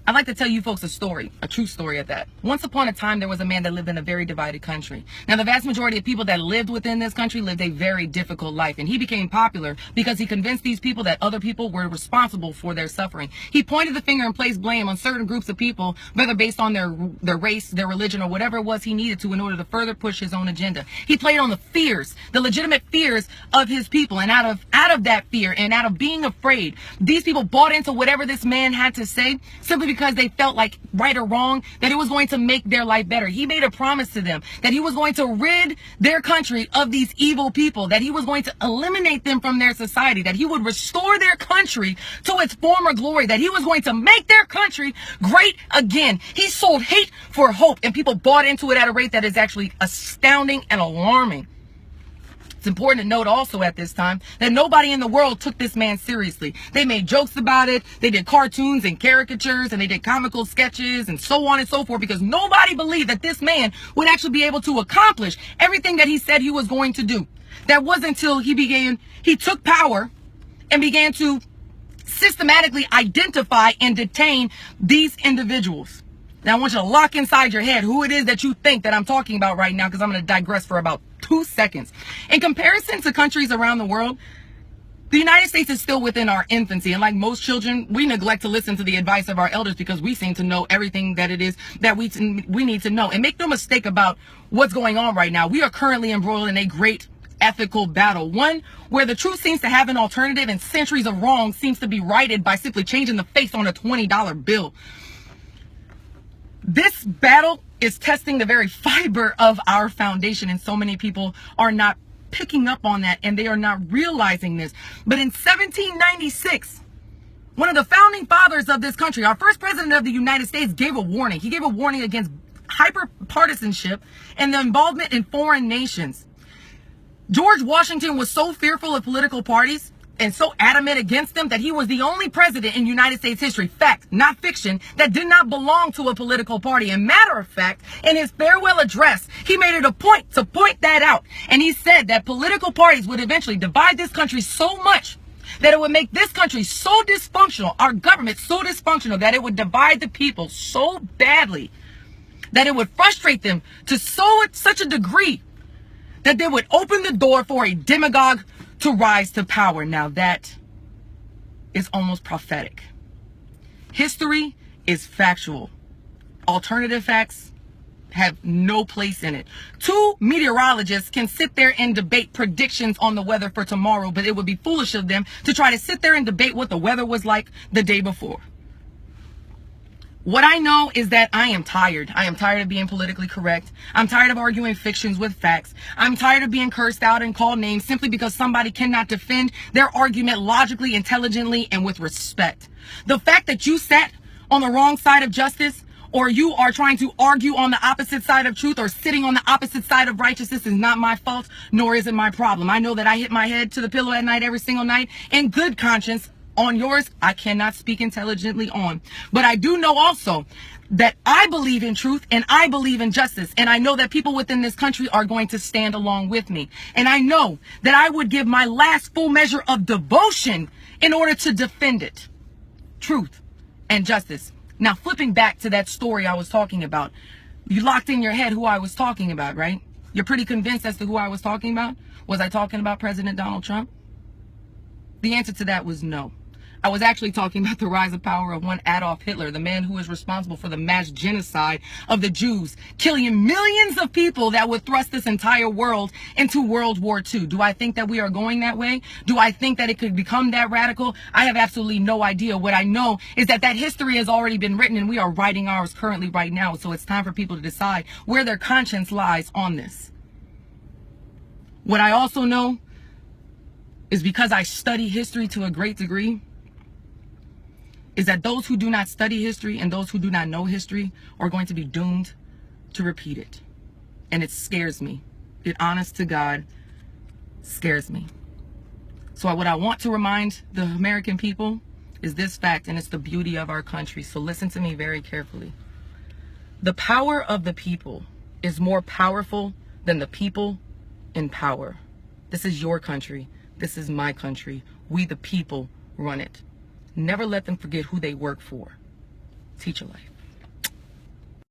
I'd like to tell you folks a story, a true story at that. Once upon a time, there was a man that lived in a very divided country. Now, the vast majority of people that lived within this country lived a very difficult life, and he became popular because he convinced these people that other people were responsible for their suffering. He pointed the finger and placed blame on certain groups of people, whether based on their race, their religion, or whatever it was he needed to in order to further push his own agenda. He played on the fears, the legitimate fears of his people, and out of that fear and out of being afraid, these people bought into whatever this man had to say simply because they felt like, right or wrong, that it was going to make their life better. He made a promise to them that he was going to rid their country of these evil people, that he was going to eliminate them from their society, that he would restore their country to its former glory, that he was going to make their country great again. He sold hate for hope, and people bought into it at a rate that is actually astounding and alarming. It's important to note also at this time that nobody in the world took this man seriously. They made jokes about it. They did cartoons and caricatures, and they did comical sketches and so on and so forth, because nobody believed that this man would actually be able to accomplish everything that he said he was going to do. That wasn't until he took power and began to systematically identify and detain these individuals. Now, I want you to lock inside your head who it is that you think that I'm talking about right now, because I'm going to digress for about 2 seconds. In comparison to countries around the world, the United States is still within our infancy. And like most children, we neglect to listen to the advice of our elders because we seem to know everything that it is that we need to know. And make no mistake about what's going on right now. We are currently embroiled in a great ethical battle, one where the truth seems to have an alternative and centuries of wrong seems to be righted by simply changing the face on a $20 bill. This battle is testing the very fiber of our foundation, and so many people are not picking up on that, and they are not realizing this. But in 1796, one of the founding fathers of this country, our first president of the United States, gave a warning. He gave a warning against hyper-partisanship and the involvement in foreign nations. George Washington was so fearful of political parties and so adamant against them that he was the only president in United States history, fact, not fiction, that did not belong to a political party. And matter of fact, in his farewell address, he made it a point to point that out. And he said that political parties would eventually divide this country so much that it would make this country so dysfunctional, our government so dysfunctional, that it would divide the people so badly that it would frustrate them to such a degree that they would open the door for a demagogue to rise to power. Now that is almost prophetic. History is factual. Alternative facts have no place in it. 2 meteorologists can sit there and debate predictions on the weather for tomorrow, but it would be foolish of them to try to sit there and debate what the weather was like the day before. What I know is that I am tired. I am tired of being politically correct. I'm tired of arguing fictions with facts. I'm tired of being cursed out and called names simply because somebody cannot defend their argument logically, intelligently, and with respect. The fact that you sat on the wrong side of justice, or you are trying to argue on the opposite side of truth, or sitting on the opposite side of righteousness, is not my fault, nor is it my problem. I know that I hit my head to the pillow at night every single night in good conscience. On yours, I cannot speak intelligently on. But I do know also that I believe in truth and I believe in justice. And I know that people within this country are going to stand along with me. And I know that I would give my last full measure of devotion in order to defend it. Truth and justice. Now, flipping back to that story I was talking about. You locked in your head who I was talking about, right? You're pretty convinced as to who I was talking about? Was I talking about President Donald Trump? The answer to that was no. I was actually talking about the rise of power of one Adolf Hitler, the man who is responsible for the mass genocide of the Jews, killing millions of people that would thrust this entire world into World War II. Do I think that we are going that way? Do I think that it could become that radical? I have absolutely no idea. What I know is that that history has already been written, and we are writing ours currently right now. So it's time for people to decide where their conscience lies on this. What I also know is, because I study history to a great degree, is that those who do not study history and those who do not know history are going to be doomed to repeat it. And it scares me. It, honest to God, scares me. So what I want to remind the American people is this fact, and it's the beauty of our country. So listen to me very carefully. The power of the people is more powerful than the people in power. This is your country. This is my country. We the people run it. Never let them forget who they work for. Teach a life.